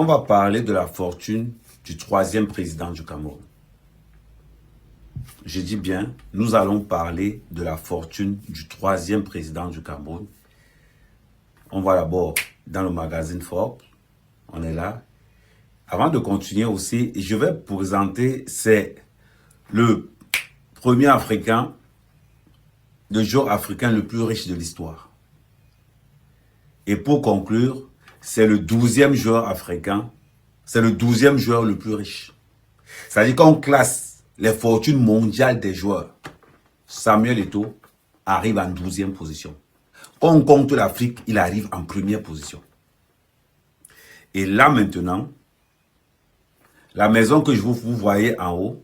On va parler de la fortune du troisième président du Cameroun. Je dis bien, nous allons parler de la fortune du troisième président du Cameroun. On va d'abord dans le magazine Forbes. On est là. Avant de continuer aussi, je vais présenter, c'est le premier Africain, le joueur africain le plus riche de l'histoire. Et pour conclure, c'est le 12e joueur africain, c'est le 12e joueur le plus riche. C'est-à-dire qu'on classe les fortunes mondiales des joueurs. Samuel Eto'o arrive en 12e position. Quand on compte l'Afrique, il arrive en première position. Et là maintenant, la maison que vous voyez en haut,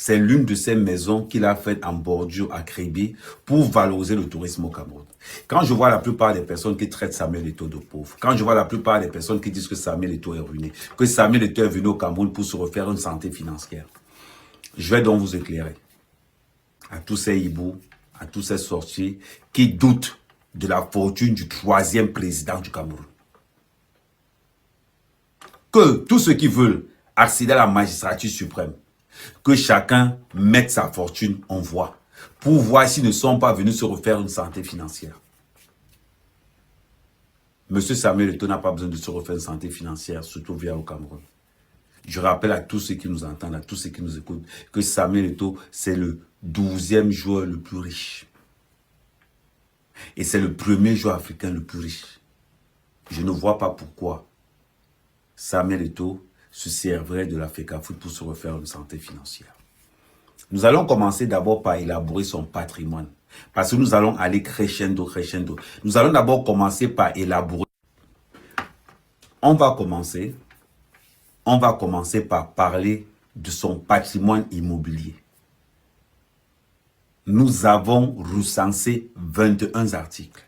c'est l'une de ces maisons qu'il a faites en bordure à Kribi pour valoriser le tourisme au Cameroun. Quand je vois la plupart des personnes qui traitent Samuel Eto'o de pauvre, quand je vois la plupart des personnes qui disent que Samuel Eto'o est ruiné, que Samuel Eto'o est venu au Cameroun pour se refaire une santé financière, je vais donc vous éclairer. À tous ces hiboux, à tous ces sorciers qui doutent de la fortune du troisième président du Cameroun. Que tous ceux qui veulent accéder à la magistrature suprême, que chacun mette sa fortune en voie pour voir s'ils ne sont pas venus se refaire une santé financière. Monsieur Samuel Eto'o n'a pas besoin de se refaire une santé financière, surtout via au Cameroun. Je rappelle à tous ceux qui nous entendent, à tous ceux qui nous écoutent, que Samuel Eto'o, c'est le 12e joueur le plus riche. Et c'est le premier joueur africain le plus riche. Je ne vois pas pourquoi Samuel Eto'o se servirait de la FECAFOOT pour se refaire une santé financière. Nous allons commencer d'abord par élaborer son patrimoine. Parce que nous allons aller crescendo, crescendo. Nous allons d'abord commencer par élaborer. On va commencer par parler de son patrimoine immobilier. Nous avons recensé 21 articles.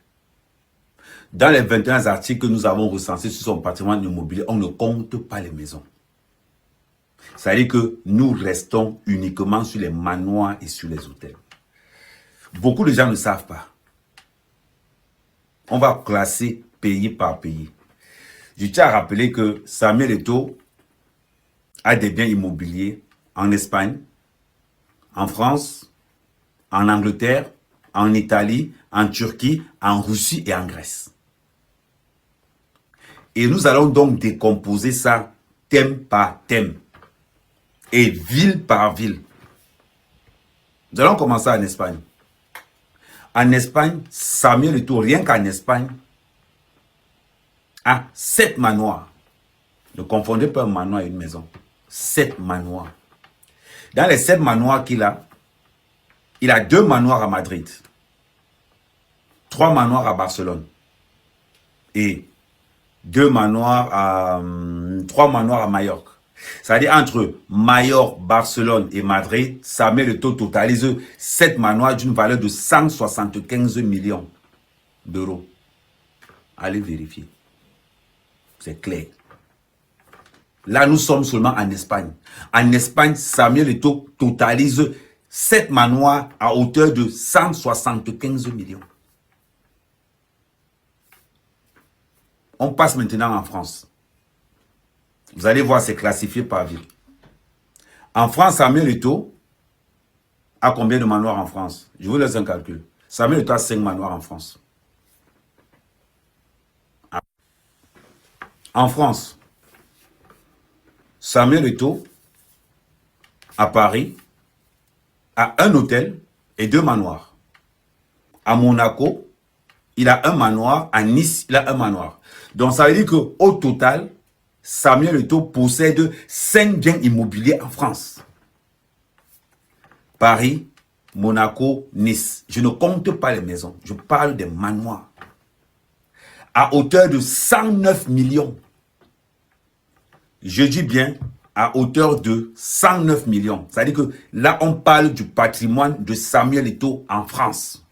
Dans les 21 articles que nous avons recensés sur son patrimoine immobilier, on ne compte pas les maisons. C'est-à-dire que nous restons uniquement sur les manoirs et sur les hôtels. Beaucoup de gens ne savent pas. On va classer pays par pays. Je tiens à rappeler que Samuel Eto'o a des biens immobiliers en Espagne, en France, en Angleterre, en Italie, en Turquie, en Russie et en Grèce. Et nous allons donc décomposer ça thème par thème et ville par ville. Nous allons commencer en Espagne. En Espagne, Samuel Eto'o, rien qu'en Espagne, a 7 manoirs. Ne confondez pas un manoir et une maison. 7 manoirs. Dans les 7 manoirs qu'il a, il a 2 manoirs à Madrid, 3 manoirs à Barcelone et 3 manoirs à Majorque. C'est-à-dire entre Majorque, Barcelone et Madrid, Samuel Eto'o totalise 7 manoirs d'une valeur de 175 millions d'euros. Allez vérifier. C'est clair. Là, nous sommes seulement en Espagne. En Espagne, Samuel Eto'o totalise 7 manoirs à hauteur de 175 millions. On passe maintenant en France. Vous allez voir, c'est classifié par ville. En France, Samuel Eto'o a combien de manoirs en France? Je vous laisse un calcul. Samuel Eto'o a 5 manoirs en France. En France, Samuel Eto'o, à Paris, a un hôtel et 2 manoirs. À Monaco, il a un manoir. À Nice, il a un manoir. Donc, ça veut dire qu'au total, Samuel Eto'o possède 5 biens immobiliers en France. Paris, Monaco, Nice. Je ne compte pas les maisons. Je parle des manoirs. À hauteur de 109 millions. Je dis bien à hauteur de 109 millions. C'est-à-dire que là, on parle du patrimoine de Samuel Eto'o en France.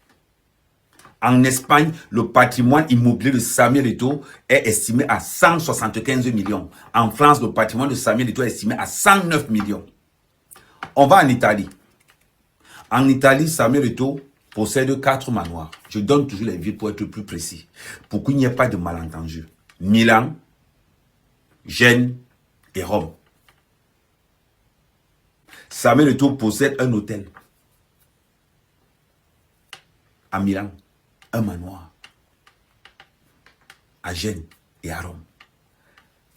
En Espagne, le patrimoine immobilier de Samuel Eto'o est estimé à 175 millions. En France, le patrimoine de Samuel Eto'o est estimé à 109 millions. On va en Italie. En Italie, Samuel Eto'o possède 4 manoirs. Je donne toujours les villes pour être plus précis, pour qu'il n'y ait pas de malentendu. Milan, Gênes et Rome. Samuel Eto'o possède un hôtel à Milan, un manoir à Gênes et à Rome,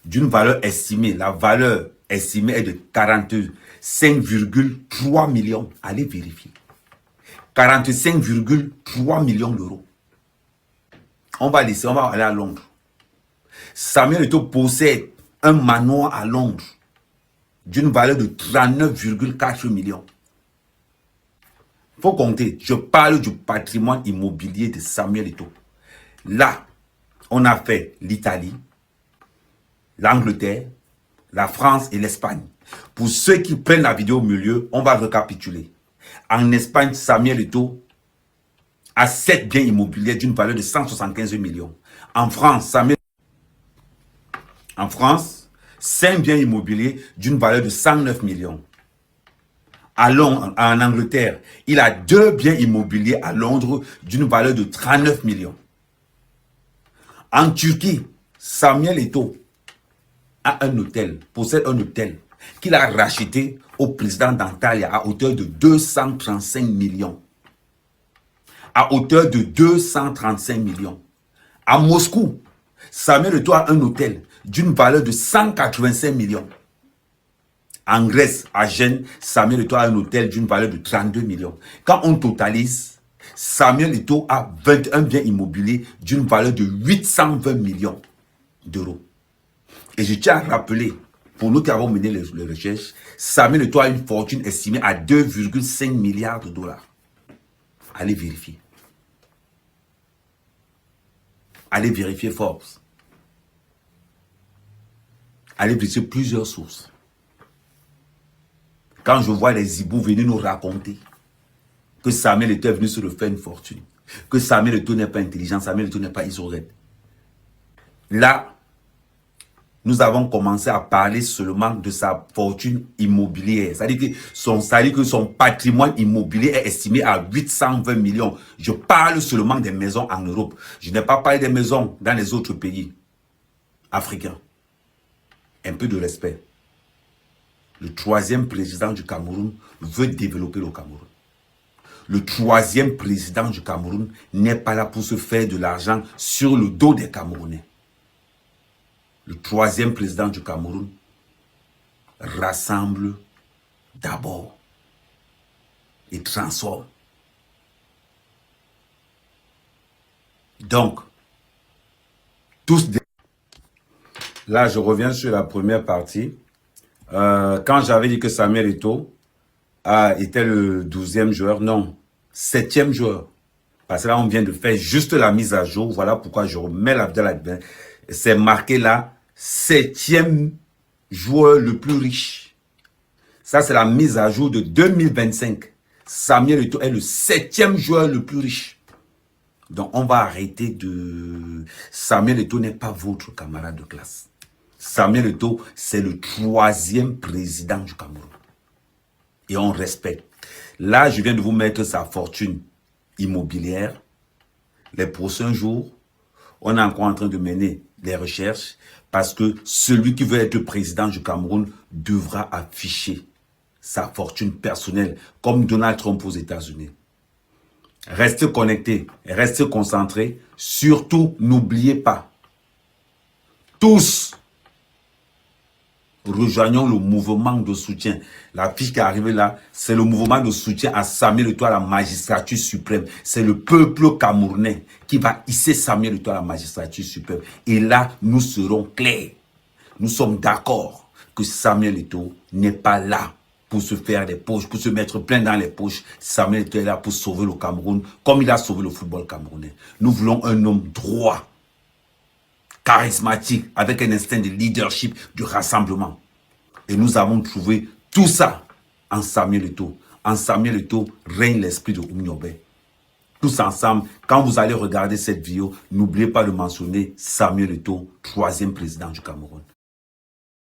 d'une valeur estimée, la valeur estimée est de 45,3 millions. Allez vérifier. 45,3 millions d'euros. On va laisser, on va aller à Londres. Samuel Eto'o possède un manoir à Londres d'une valeur de 39,4 millions. Il faut compter. Je parle du patrimoine immobilier de Samuel Eto'o. Là, on a fait l'Italie, l'Angleterre, la France et l'Espagne. Pour ceux qui prennent la vidéo au milieu, on va récapituler. En Espagne, Samuel Eto'o a 7 biens immobiliers d'une valeur de 175 millions. En France, 5 biens immobiliers d'une valeur de 109 millions. À Londres, en Angleterre, il a 2 biens immobiliers à Londres d'une valeur de 39 millions. En Turquie, Samuel Eto'o a un hôtel, possède un hôtel qu'il a racheté au président d'Antalya à hauteur de 235 millions. À hauteur de 235 millions. À Moscou, Samuel Eto'o a un hôtel d'une valeur de 185 millions. En Grèce, à Gênes, Samuel Eto'o a un hôtel d'une valeur de 32 millions. Quand on totalise, Samuel Eto'o a 21 biens immobiliers d'une valeur de 820 millions d'euros. Et je tiens à rappeler, pour nous qui avons mené les recherches, Samuel Eto'o a une fortune estimée à 2,5 milliards de dollars. Allez vérifier. Allez vérifier Forbes. Allez vérifier plusieurs sources. Quand je vois les hiboux venir nous raconter que Samuel Eto'o est venu se refaire une fortune, que Samuel Eto'o n'est pas intelligent, Samuel Eto'o n'est pas isolé. Là, nous avons commencé à parler seulement de sa fortune immobilière. C'est-à-dire que son patrimoine immobilier est estimé à 820 millions. Je parle seulement des maisons en Europe. Je n'ai pas parlé des maisons dans les autres pays africains. Un peu de respect. Le 3e président du Cameroun veut développer le Cameroun. Le 3e président du Cameroun n'est pas là pour se faire de l'argent sur le dos des Camerounais. Le 3e président du Cameroun rassemble d'abord et transforme. Donc, là, je reviens sur la première partie. Quand j'avais dit que Samuel Eto'o était le 12e joueur, non, 7e joueur. Parce que là, on vient de faire juste la mise à jour. Voilà pourquoi je remets la vidéo là. C'est marqué là, 7e joueur le plus riche. Ça, c'est la mise à jour de 2025. Samuel Eto'o est le 7e joueur le plus riche. Donc, on va arrêter de... Samuel Eto'o n'est pas votre camarade de classe. Samuel Eto'o, c'est le 3e président du Cameroun. Et on respecte. Là, je viens de vous mettre sa fortune immobilière. Les prochains jours, on est encore en train de mener les recherches parce que celui qui veut être président du Cameroun devra afficher sa fortune personnelle comme Donald Trump aux États-Unis. Restez connectés, restez concentrés. Surtout, n'oubliez pas, tous, rejoignons le mouvement de soutien. La fiche qui est arrivée là, c'est le mouvement de soutien à Samuel Eto'o à la magistrature suprême. C'est le peuple camerounais qui va hisser Samuel Eto'o à la magistrature suprême. Et là, nous serons clairs. Nous sommes d'accord que Samuel Eto'o n'est pas là pour se faire des poches, pour se mettre plein dans les poches. Samuel Eto'o est là pour sauver le Cameroun, comme il a sauvé le football camerounais. Nous voulons un homme droit, charismatique, avec un instinct de leadership, de rassemblement. Et nous avons trouvé tout ça en Samuel Eto'o. En Samuel Eto'o règne l'esprit de Oumniobé. Tous ensemble, quand vous allez regarder cette vidéo, n'oubliez pas de mentionner Samuel Eto'o, 3e président du Cameroun.